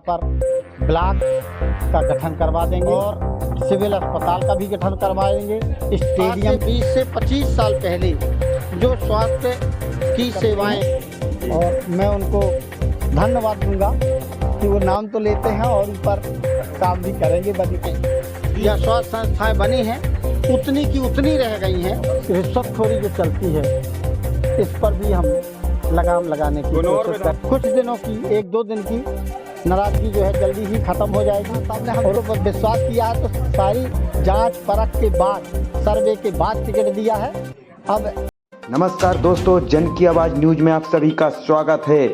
यहाँ पर ब्लॉक का गठन करवा देंगे और सिविल अस्पताल का भी गठन करवाएंगे। स्टेडियम 20 से 25 साल पहले जो स्वास्थ्य की सेवाएं, और मैं उनको धन्यवाद दूंगा कि वो नाम तो लेते हैं और उन पर काम भी करेंगे। बनी के या स्वास्थ्य संस्थाएं बनी हैं उतनी की उतनी रह गई हैं। रिश्वतखोरी जो चलती है इस पर भी हम लगाम लगाने की कोशिश करें। कुछ दिनों की 1-2 दिन की नाराजगी जो है जल्दी ही खत्म हो जाएगी। हमने हमरों पर विश्वास किया है तो सारी जांच परख के बाद, सर्वे के बाद टिकट दिया है। अब नमस्कार दोस्तों, जन की आवाज न्यूज में आप सभी का स्वागत है।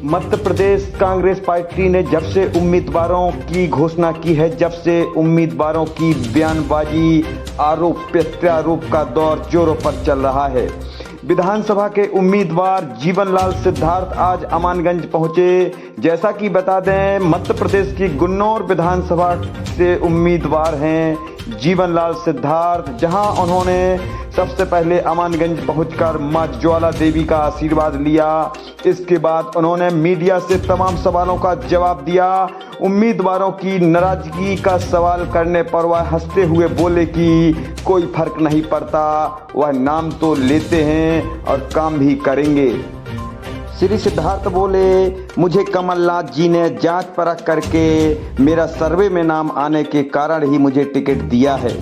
मध्य प्रदेश कांग्रेस पार्टी ने जब से उम्मीदवारों की घोषणा की है, जब से उम्मीदवारों की बयानबाजी, आरोप प्रत्यारोप का दौर जोरों पर चल रहा है। विधानसभा के उम्मीदवार जीवनलाल सिद्धार्थ आज अमानगंज पहुंचे। जैसा कि बता दें, मध्य प्रदेश की गुन्नौर विधानसभा से उम्मीदवार हैं जीवनलाल सिद्धार्थ, जहां उन्होंने सबसे पहले अमानगंज पहुंचकर मां ज्वाला देवी का आशीर्वाद लिया। इसके बाद उन्होंने मीडिया से तमाम सवालों का जवाब दिया। उम्मीदवारों की नाराजगी का सवाल करने पर वह हंसते हुए बोले कि कोई फर्क नहीं पड़ता, वह नाम तो लेते हैं और काम भी करेंगे। श्री सिद्धार्थ बोले, मुझे कमलनाथ जी ने जांच परख करके मेरा सर्वे में नाम आने के कारण ही मुझे टिकट दिया है।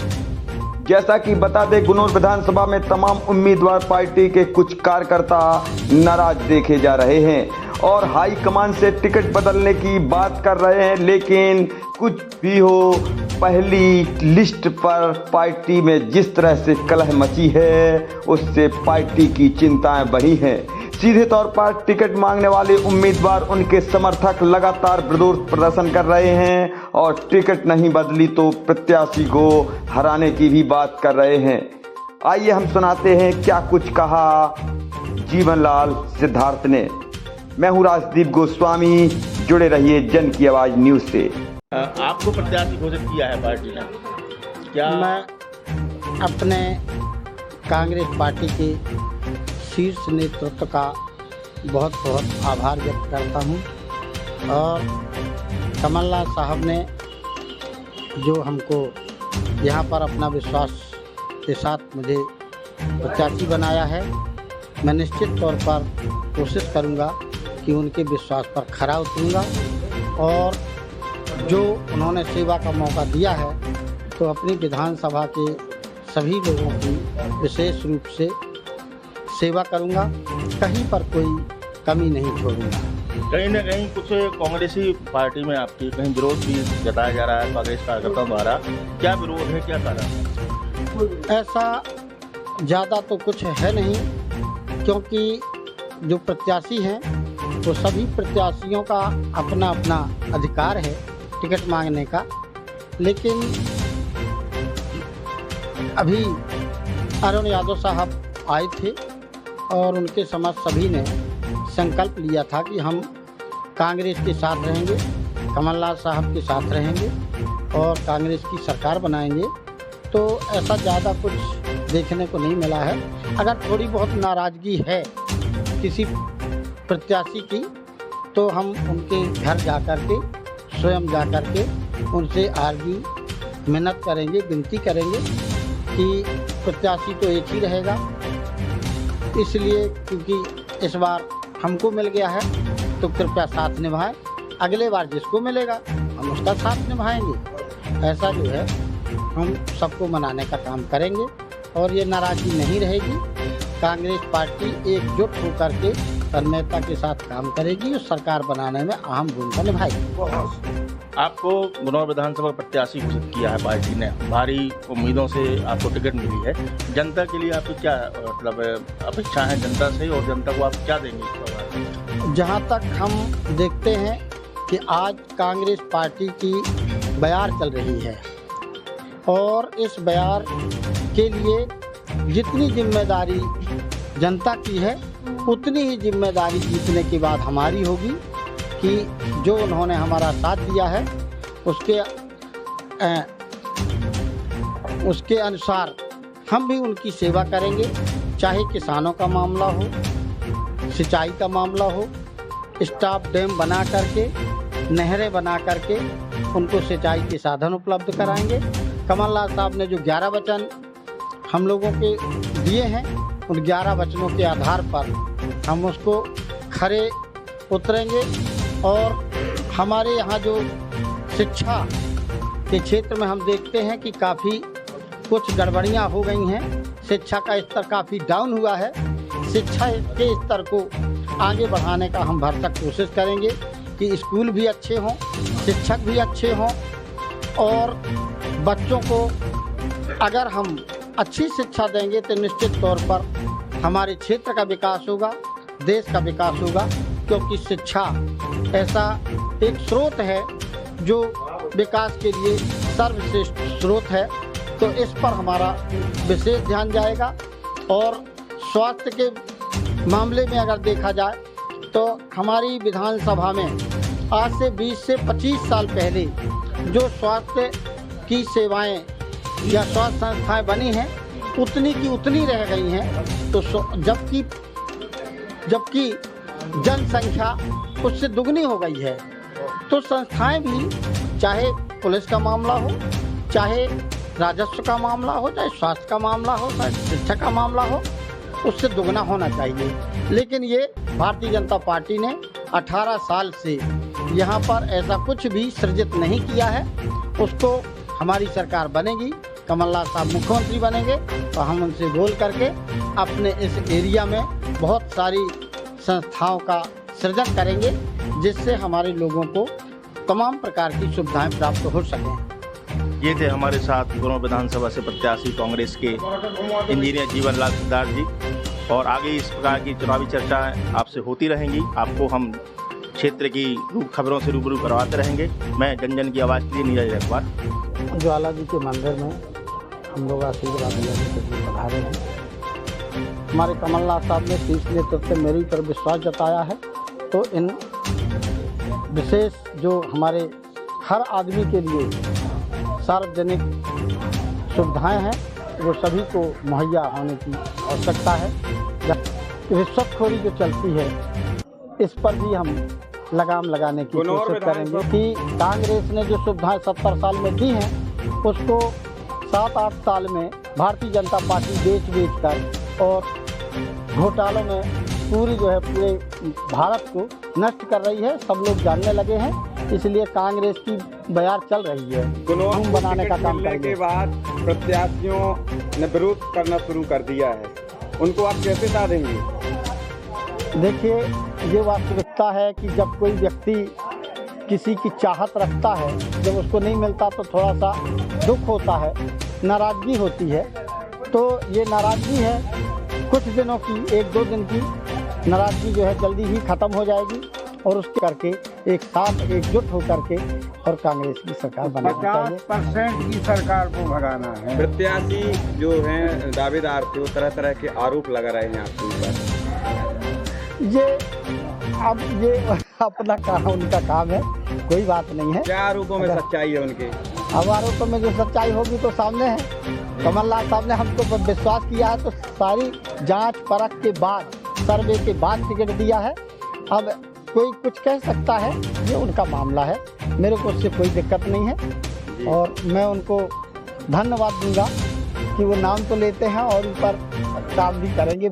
जैसा कि बता दें, गुन्नौर विधानसभा में तमाम उम्मीदवार पार्टी के कुछ कार्यकर्ता नाराज देखे जा रहे हैं और हाईकमान से टिकट बदलने की बात कर रहे हैं। लेकिन कुछ भी हो, पहली लिस्ट पर पार्टी में जिस तरह से कलह मची है उससे पार्टी की चिंताएं बढ़ी हैं। सीधे तौर पर टिकट मांगने वाले उम्मीदवार, उनके समर्थक लगातार विरोध प्रदर्शन कर रहे हैं और टिकट नहीं बदली तो प्रत्याशी को हराने की भी बात कर रहे हैं। आइए हम सुनाते हैं क्या कुछ कहा जीवनलाल सिद्धार्थ ने। मैं हूं राजदीप गोस्वामी, जुड़े रहिए जन की आवाज न्यूज से। आपको प्रत्याशी घोषित किया है पार्टी ने, क्या? मैं अपने कांग्रेस पार्टी के शीर्ष नेतृत्व का बहुत बहुत आभार व्यक्त करता हूं और कमलनाथ साहब ने जो हमको यहाँ पर अपना विश्वास के साथ मुझे प्रत्याशी बनाया है, मैं निश्चित तौर पर कोशिश करूँगा कि उनके विश्वास पर खरा उतरूँगा और जो उन्होंने सेवा का मौका दिया है तो अपनी विधानसभा के सभी लोगों की विशेष रूप से सेवा करूंगा, कहीं पर कोई कमी नहीं छोड़ूंगा। कहीं न कहीं कुछ कांग्रेसी पार्टी में आपकी कहीं विरोध भी जताया जा रहा है कांग्रेस कार्यकर्ताओं द्वारा, क्या विरोध है, क्या कारण? ऐसा ज़्यादा तो कुछ है नहीं, क्योंकि जो प्रत्याशी हैं वो सभी प्रत्याशियों का अपना अपना अधिकार है टिकट मांगने का। लेकिन अभी अरुण यादव साहब आए थे और उनके समझ सभी ने संकल्प लिया था कि हम कांग्रेस के साथ रहेंगे, कमलनाथ साहब के साथ रहेंगे और कांग्रेस की सरकार बनाएंगे। तो ऐसा ज़्यादा कुछ देखने को नहीं मिला है। अगर थोड़ी बहुत नाराज़गी है किसी प्रत्याशी की तो हम उनके घर जा कर के, स्वयं जा कर के उनसे आर्ग्यू मिन्नत करेंगे, विनती करेंगे कि प्रत्याशी तो एक ही रहेगा, इसलिए क्योंकि इस बार हमको मिल गया है तो कृपया साथ निभाएं, अगले बार जिसको मिलेगा हम उसका साथ निभाएंगे। ऐसा जो है हम सबको मनाने का काम करेंगे और ये नाराज़गी नहीं रहेगी। कांग्रेस पार्टी एकजुट होकर के तन्मयता के साथ काम करेगी और सरकार बनाने में अहम भूमिका निभाएगी। आपको गुन्नौर विधानसभा प्रत्याशी घोषित किया है पार्टी ने, भारी उम्मीदों से आपको टिकट मिली है। जनता के लिए आपकी क्या मतलब अपेक्षा है जनता से, और जनता को आप क्या देंगे? जहां तक हम देखते हैं कि आज कांग्रेस पार्टी की बयार चल रही है और इस बयार के लिए जितनी जिम्मेदारी जनता की है उतनी ही जिम्मेदारी जीतने के बाद हमारी होगी कि जो उन्होंने हमारा साथ दिया है उसके अनुसार हम भी उनकी सेवा करेंगे। चाहे किसानों का मामला हो, सिंचाई का मामला हो, स्टॉप डैम बना करके नहरें बना करके उनको सिंचाई के साधन उपलब्ध कराएंगे। कमलनाथ साहब ने जो 11 वचन हम लोगों के दिए हैं, उन 11 वचनों के आधार पर हम उसको खरे उतरेंगे। और हमारे यहाँ जो शिक्षा के क्षेत्र में हम देखते हैं कि काफ़ी कुछ गड़बड़ियाँ हो गई हैं, शिक्षा का स्तर काफ़ी डाउन हुआ है। शिक्षा के स्तर को आगे बढ़ाने का हम भरसक कोशिश करेंगे कि स्कूल भी अच्छे हों, शिक्षक भी अच्छे हों, और बच्चों को अगर हम अच्छी शिक्षा देंगे तो निश्चित तौर पर हमारे क्षेत्र का विकास होगा, देश का विकास होगा। क्योंकि शिक्षा ऐसा एक स्रोत है जो विकास के लिए सर्वश्रेष्ठ स्रोत है। तो इस पर हमारा विशेष ध्यान जाएगा। और स्वास्थ्य के मामले में अगर देखा जाए तो हमारी विधानसभा में आज से 20 से 25 साल पहले जो स्वास्थ्य की सेवाएं या स्वास्थ्य संस्थाएं बनी हैं, उतनी की उतनी रह गई हैं। तो जबकि जनसंख्या उससे दुगनी हो गई है, तो संस्थाएं भी, चाहे पुलिस का मामला हो, चाहे राजस्व का मामला हो, चाहे स्वास्थ्य का मामला हो, चाहे शिक्षा का मामला हो, उससे दुगना होना चाहिए। लेकिन ये भारतीय जनता पार्टी ने 18 साल से यहाँ पर ऐसा कुछ भी सृजित नहीं किया है। उसको हमारी सरकार बनेगी, कमलनाथ साहब मुख्यमंत्री बनेंगे, तो हम उनसे बोल करके अपने इस एरिया में बहुत सारी संस्थाओं का सृजन करेंगे, जिससे हमारे लोगों को तमाम प्रकार की सुविधाएं प्राप्त हो सकें। ये थे हमारे साथ गुरु विधानसभा से प्रत्याशी कांग्रेस के इंजीनियर जीवनलाल सिद्धार्थ जी। और आगे इस प्रकार की चुनावी चर्चाएं आपसे होती रहेंगी। आपको हम क्षेत्र की खबरों से रूबरू करवाते रहेंगे। मैं जन जन की आवाज़ के लिए नीरज रखवार। ज्वाला जी के मंदिर में हम लोग आशीर्वाद लेने के लिए पधारे हैं। हमारे कमलनाथ साहब ने शीर्ष नेतृत्व से मेरी पर विश्वास जताया है। तो इन विशेष जो हमारे हर आदमी के लिए सार्वजनिक सुविधाएं हैं, वो सभी को मुहैया होने की आवश्यकता है। रिश्वतखोरी जो चलती है, इस पर भी हम लगाम लगाने की कोशिश करेंगे कि कांग्रेस ने जो सुविधाएं 70 साल में दी हैं, उसको 7-8 साल में भारतीय जनता पार्टी बेच कर और घोटालों में पूरे भारत को नष्ट कर रही है। सब लोग जानने लगे हैं, इसलिए कांग्रेस की बयार चल रही है। हम बनाने का काम करने के बाद प्रत्याशियों ने विरोध करना शुरू कर दिया है, उनको आप कैसे साधेंगे? देखिए, ये वास्तविकता है कि जब कोई व्यक्ति किसी की चाहत रखता है, जब उसको नहीं मिलता तो थोड़ा सा दुख होता है, नाराज़गी होती है। तो ये नाराज़गी है कुछ दिनों की, 1-2 दिन की नाराज़गी जो है जल्दी ही ख़त्म हो जाएगी। और उसके करके एक साथ एकजुट होकर के और कांग्रेस की सरकार बनानी चाहिए। 50% की सरकार को भगाना है। प्रत्याशी जो हैं दावेदार थे, वो तरह तरह के आरोप लगा रहे हैं आपके ऊपर। ये अपना काम, उनका काम है, कोई बात नहीं है। क्या आरोपों में सच्चाई है उनके? अब आरोपों में जो सच्चाई होगी तो सामने है। कमलनाथ साहब ने हमको विश्वास किया है, तो सारी जांच परख के बाद, सर्वे के बाद टिकट दिया है। अब कोई कुछ कह सकता है, ये उनका मामला है, मेरे को उससे कोई दिक्कत नहीं है। और मैं उनको धन्यवाद दूंगा कि वो नाम तो लेते हैं और ऊपर काम भी करेंगे।